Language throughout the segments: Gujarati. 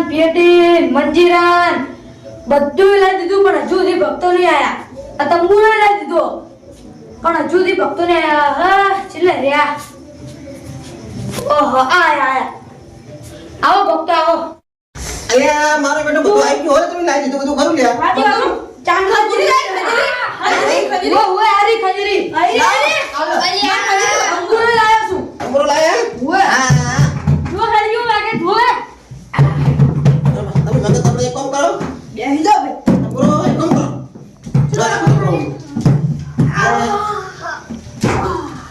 પેટી મંજીરાન બધું લઈ દીધું પણ હજુ સુધી ભક્તો નહીં આયા. આ તંબુરો લઈ દીધો પણ હજુ સુધી ભક્તો નહીં આયા. હા છેલ્લે રહ્યા. ઓહો આયા આવો ભક્તો આવો. અલ્યા મારો બેટો બધું આવી ગયું હોય તમે લાવી દીધું બધું ખરું લ્યા. વાજી આવો ચાંદલા પૂરી ખજરી ઓ આરી ખજરી આરી તંબુરો લાયા છું. તંબુરો લાયા? હા. જો હરિયો લાગે ધોએ તમે ભગત આપણે એક કામ કરો. બેહી જાવ ભાઈ. તંબુરો એક કામ કરો.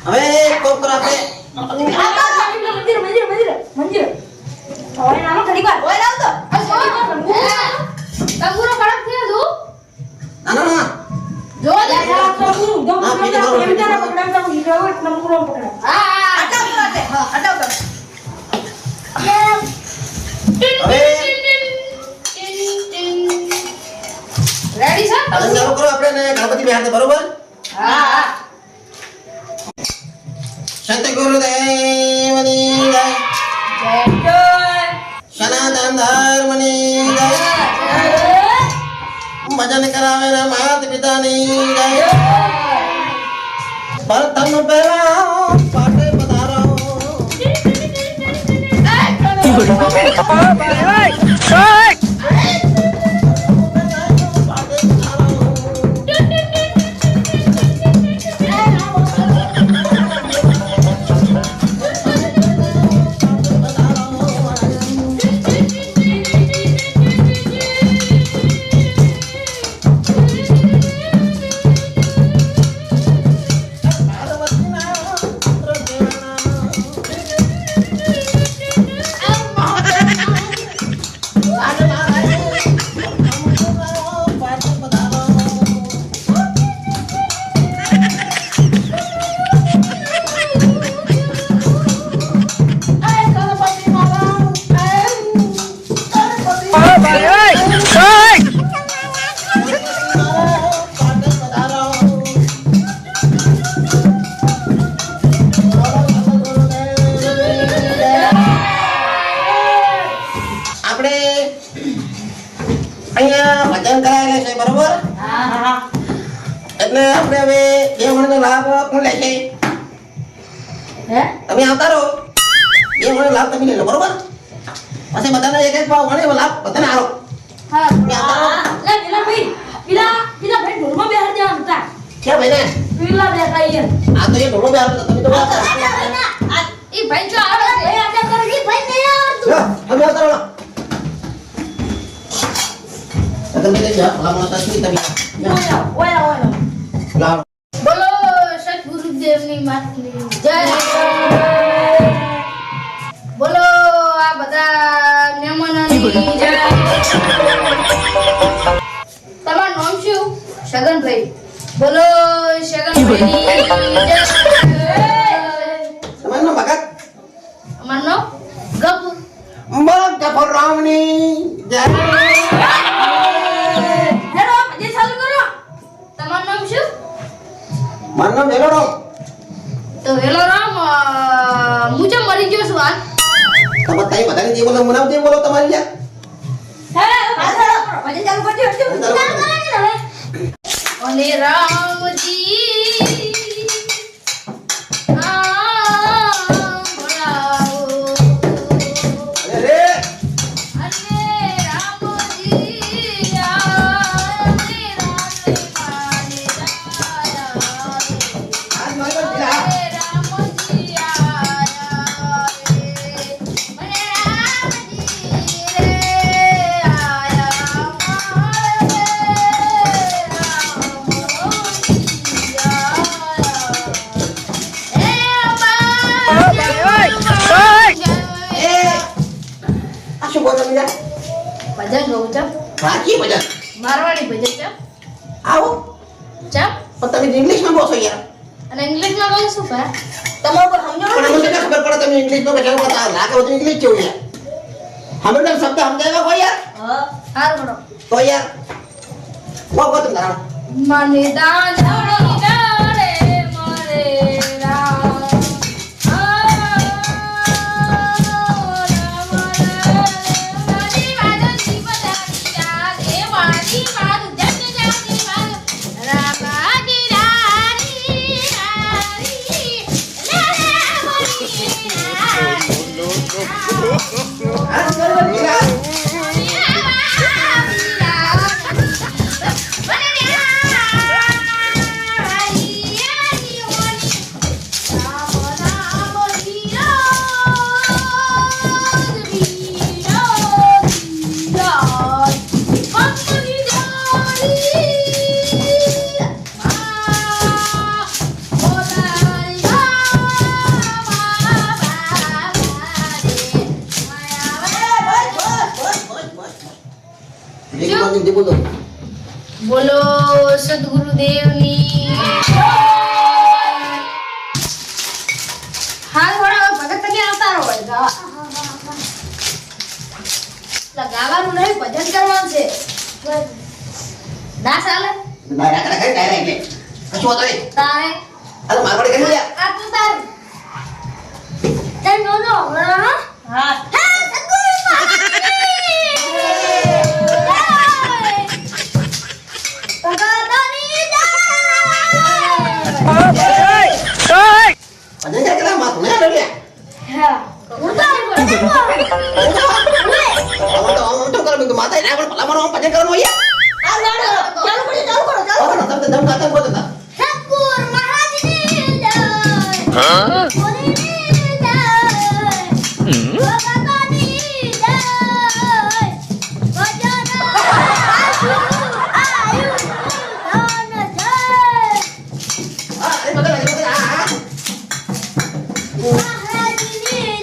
હવે એક કામ કરો આપણે. મંદિર હવે નાનો ઘડી વાર ઓય લાવ તો તંબુરો કડક થયો તું ના ના જો લે તંબુરો દમ એમ તારા પકડાવતા હું હીરો તંબુરો પકડા હા અટાવ કરતે હા અટાવ કર રેડી છે ભજન ચાલુ કરો આપણે ને ગણપતિ બેહાડે બરોબર? હા સત્ય ગુરુદેવની જય. જય સનાતન ધર્મની જય. ભજન કરાવે ને માતા પિતાની જય. પ્રથમ પહેલા પાટે પધારો. એટલે આપણે હવે બે મણનો લાભ કોણ લેશે? હે તમે આવતા રહો. બે મણનો લાભ તમે લઈ લો બરોબર? પછી બધાને એક એક પાવ મણે લાભ બધાને આલો. હા લે પેલા ભાઈ પેલા ભાઈ ઢોલમાં બેહાર દેવા હતા છે ભાઈ ને પેલા બેઠા ઈ આ તો એ ઢોલો બેહાર તો તમે તો વાત ઈ ભાઈ જો આવે એ આજા કરી ભાઈ ને યાર તું તમે આવતા રહો. તમે તે જા ભલા માતા થી તમે ઓય લાવ. બોલો સદગુરુદેવની માતની જય. બોલો આ બધા મહેમાનોની જય. તમારું નામ શું? શગનભાઈ. બોલો શગનભાઈ જય. તમારું નામ ભગત? અમારું નામ ગપ. ગફર રામની જય. હેલો જે ચાલુ કરો. તમારું નામ શું? મારું નામ વેલોડો. તો હેલો રામ મુજે મરી ગયો છું આ. તમે કઈ બધાની જે બોલો મુનામ જે બોલો તમારી યાર. હે મજે ચાલુ કરજો ચાલુ કરો હવે. અને રામજી ભજન ગાઉં છું. વાંચી ભજન મારવાડી ભજન છે. આવો ચા પણ તમે ઇંગ્લિશમાં બોલો યાર. અને ઇંગ્લિશમાં ગાઉં છું પા. તમારું સમજો પણ અમને તો ખબર પડે તમે ઇંગ્લિશમાં બેઠા હતા લાગે બધું ઇંગ્લિશ જેવું યાર. હમે તો શબ્દ સમજાવ્યા હોય યાર. હા હાર બરો તો યાર કો કો તમે તારા મને દાન ડાળે મારે રામ આ રામ રામ બોલો સદગુરુદેવની હાલ વડા ભગત તમે આવતા રહો ગાવાનું નહીં ભજન કરવાનું છે ના ચાલે ડાયરા કરે ડાયરા એટલે કશું હતો નહીં તારે અરે મારવાડી કરી લે આ તું તાર તને નો હા ભજન કરે માતું ને લે તો કરો તો માતા એના પણ ભલા મારો ભજન કરવાનું હોય ચાલો તમે દમ ગાતા બોલતા હતા ઠાકોર મહારાજની જય ભોલેની જય ભગવાનની જય ભજન આયુ ધન જય હા એ બધા હા મહારાજની જય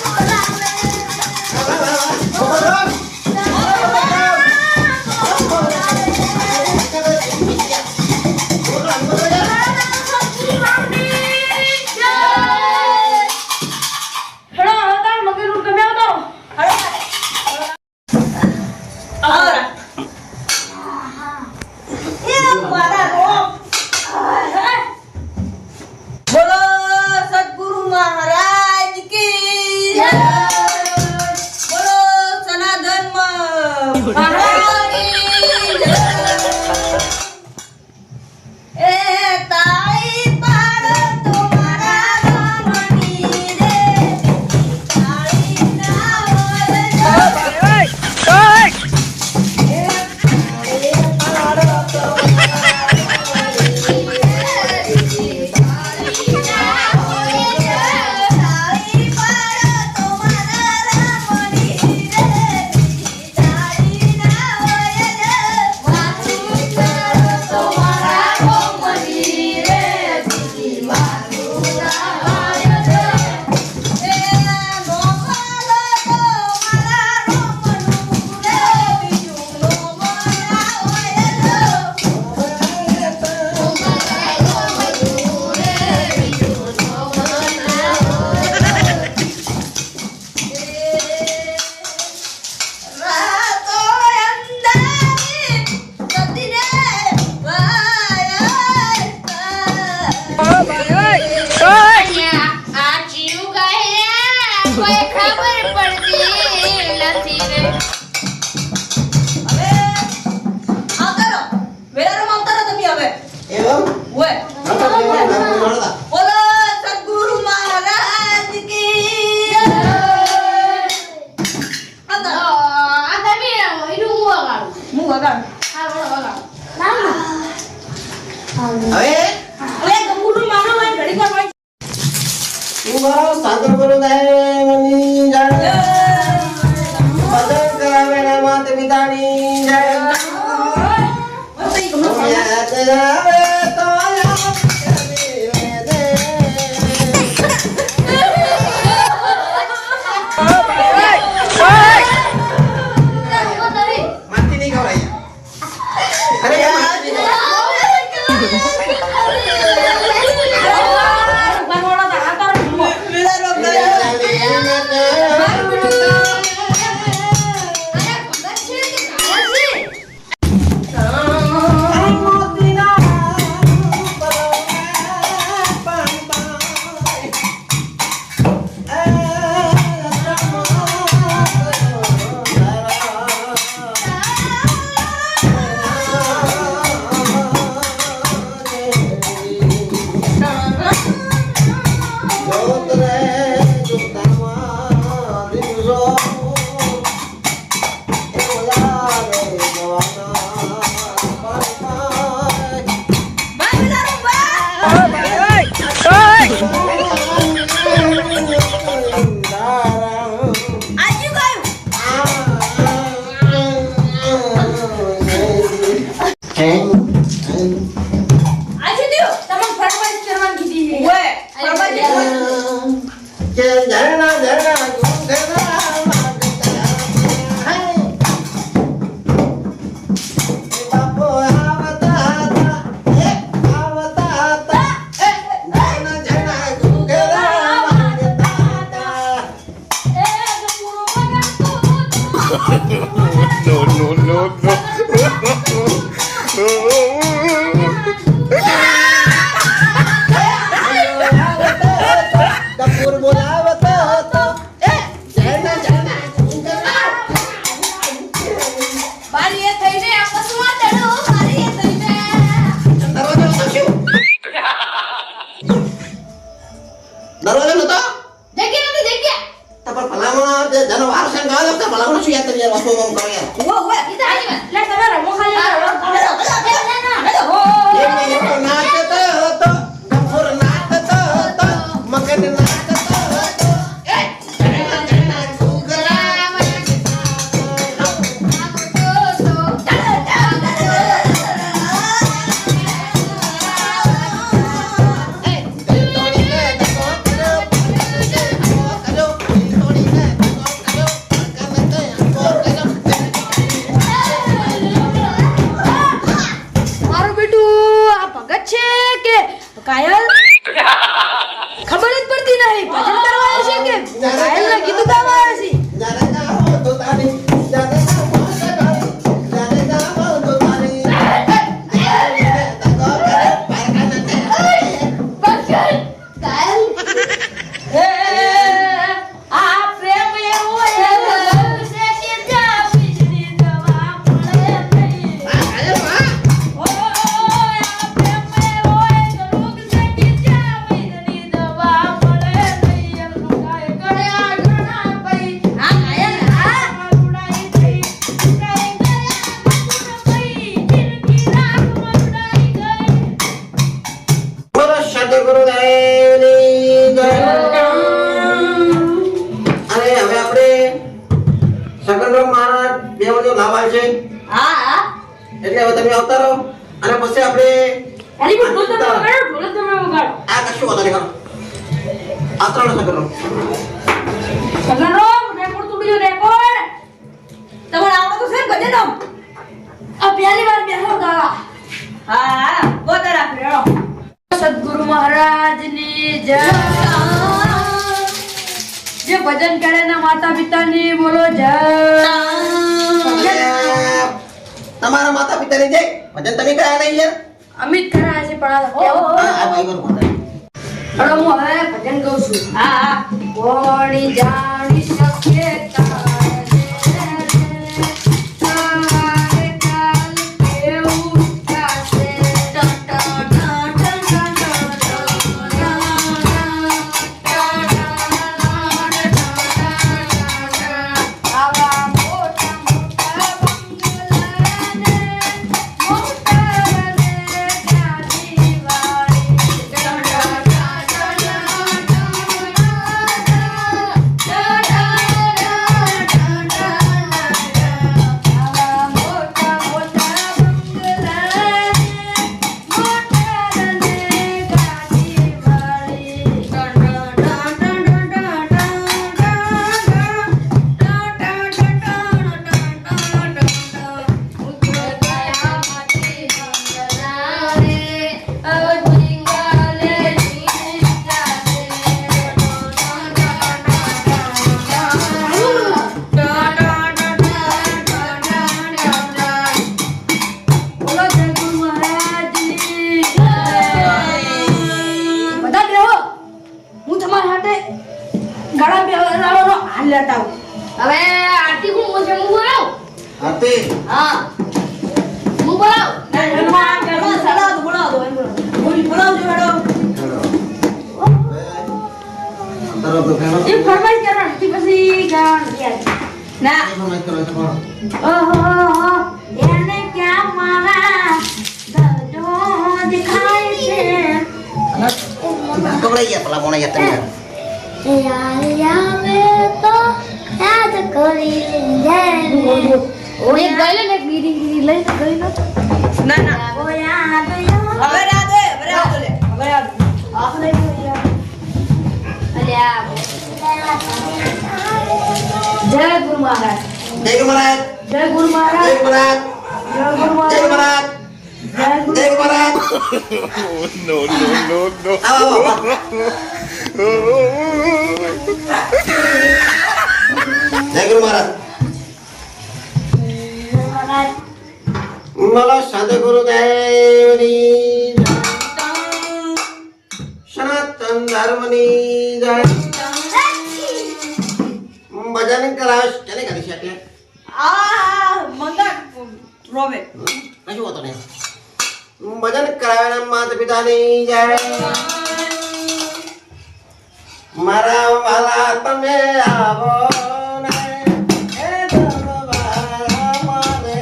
Hola. હવે હવે ગમુનું માનો હોય ઘડી પર હોય તું મારો સાગર ગુરુ દેવની જય ભજન કરાવે ને માત પિતાની જય યાદ આવે તો યાદ કરે દે માતી નહીં ખવડાય અરે માતી નહીં દરવાજો નતો જગ્યા નથી જગ્યા તો પણ ભલામણ જે જનો વાર છે ગાવ તો ભલામણ શું યાદ કરી યાર વાસો કામ કરો યાર ઓ ઈ તો આજી વાત લે તમે રમો ખાલી એક નાચતો હતો ગફુર નાચતો હતો મગન નાચતો હતો એ જણા છોકરા કાયલ ખબર જ પડતી નહીં ભજન કરવા આવે છે કે કાયલ ના ગીત ગાવા આવે છે જાને ગાવો તો તારી જાને ગાવો તો તારી જાને ગાવો તો તારી આ પ્રેમ એવો છે કે જા બીજની દવા મળે નહીં ઓ આ પ્રેમ એવો રોગ છે કે જા બીજની દવા મળે નહીં એનું કાય કર્યા ઘણા પઈ આ કાયલ હા ઉડાઈ થઈ ઉડાઈ ગયા પઈ જિંદગી રાખ ઉડાઈ ગઈ બોલો સદગુરુ દેવની જય અરે હવે આપણે સગનરામ મહારાજ દેવનો લાવા છે હા એટલે હવે તમે આવતા રહો અને પછી આપણે અરે પણ ઢોલ તમે વગાડો આ કશું વધારે કરો આ ત્રણ સગનરામ સગનરામ રેકોર્ડ તૂટ્યો રેકોર્ડ તમારે આવડે તો છે ભજન આ પહેલી વાર બેહો ગાવા હા ગોતા રાખ રેડો સદગુરુ મહારાજની જય જે ભજન કરે ના માતા પિતાની બોલો જય તમારા માતા પિતાની જય ભજન તમે કયા નહીં યાર અમિત ખરા છે પણ આ ભાઈ બરોબર હવે હું હવે ભજન ગાઉં છું હા કોણી જાણી શકે તારે તારે કાલ કેવું થાશે આવા મોટા મોટા બંગલાને તો ફેરો એ ફરમાઈશ કરવાની પછી ગાવાનું યાદ ના ફરમાઈશ કરો તો મારો ઓહો એને ક્યાં મારા દર્દો દેખાય છે તો લઈ ગયા પેલા મોણે યાદ તમે યાદ આવે તો યાદ કરી લેજે ઓય ગઈલે ને ગીરી લઈ ગઈ નો ના ના ઓ યાદ હવે યાદ હે હવે યાદ લે હવે યાદ આપણે અલ્યા જય ગુરુ મહારાજ જય ગુરુ મહારાજ જય ગુરુ મહારાજ જય ગુરુ મહારાજ જય ગુરુ જય ગુરુ મહારાજ મહારાજ જય ગુરુ મહારાજ No, no, no, no. આવો જય ગુરુ મહારાજ બોલો સદગુરુ દેવની સનાતન ધર્મની જય ભજન કરાશ કેને કરી શકે આ મંગા રોવે કશું હોતો નહીં ભજન કરાવેના માતા પિતાની જય મારા વાલા તમે આવો ને હે ધર્મવાળા મારે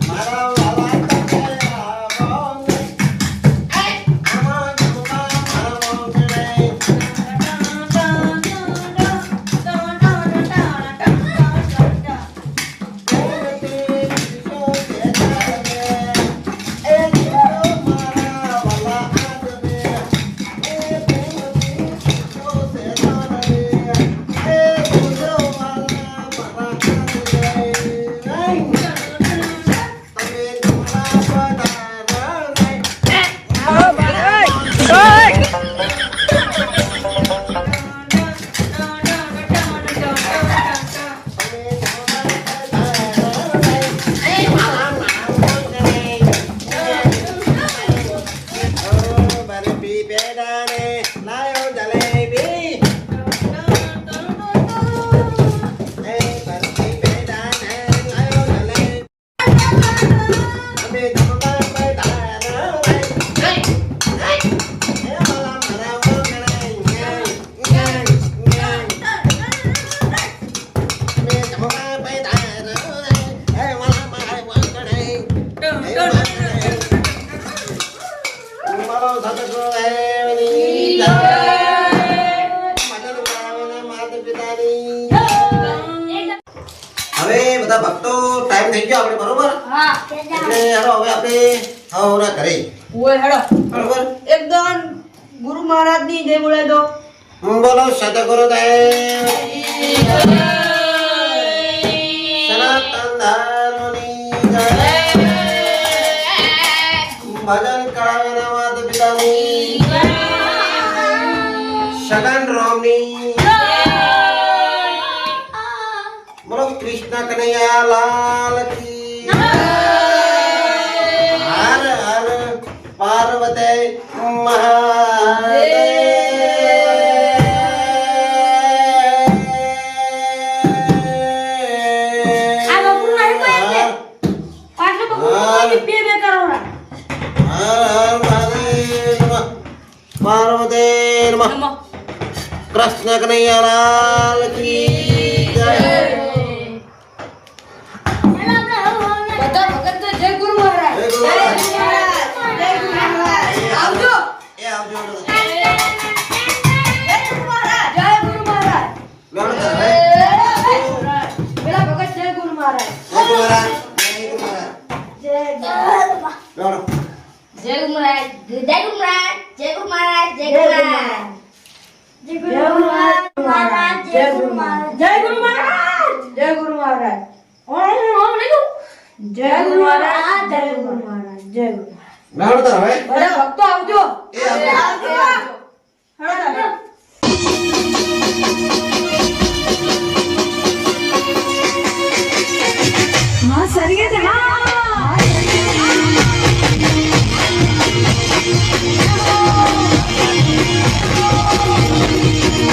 મારા વાલા તમે આવો ને આમાં જુમા મારો ને બરફી પેડાને લાયો જલેબી એ બરફી પેડાને લાયો જલેબી અમે જમવા બેઠા રે એ મારા મારા વગણે અમે જમવા બેઠા રે એ મારા મારા વગણે મારો સદગુરુ દેવની જય મદદ કરાવેના માતા પિતાની જય. હવે બધા ભક્તો ટાઈમ થઈ ગયો આપણે બરોબર હા એટલે હેડો હવે આપણે હવના ઘરે ઓય હેડો બરોબર એકદમ ગુરુ મહારાજ ની જય બોલે દો બોલો સદગુરુ દેવની જય સનાતન ધર્મની જય ભજન કરાવેના માતા પિતાની સગન રોમની બોલો કૃષ્ણ કનૈયા લાલ કી હર હર પાર્વતી આ બપુર નહીં કોઈ છે પાછળ બપુર બે બે કરોડા પાર્વતી નમઃ કૃષ્ણ કનૈયા લાલ કી જય બધા ભગત તો જય ગુરુ મહારાજ જય ગુરુ મહારાજ. જય ગુરુ મહારાજ આવજો એ આવજો જય ગુરુ મહારાજ જય ગુરુ મહારાજ લેવડો તાર હે પેલા ભગત જય ગુરુ મહારાજ જય ગુરુ મહારાજ જય ગુરુ મહારાજ જય લેવડો જય ગુરુ મહારાજ જય ગુરુ મહારાજ જય ગુરુ મહારાજ જય ગુરુ મહારાજ જય ગુરુ મહારાજ જય ગુરુ મહારાજ જય ગુરુ મહારાજ જય ગુરુ મહારાજ ઓમ લીધું જય ગુરુ મહારાજ જય ગુરુ મહારાજ જય ગુરુ લેવડો તાર હે બધા ભક્તો આવજો એ આવજો. આવજો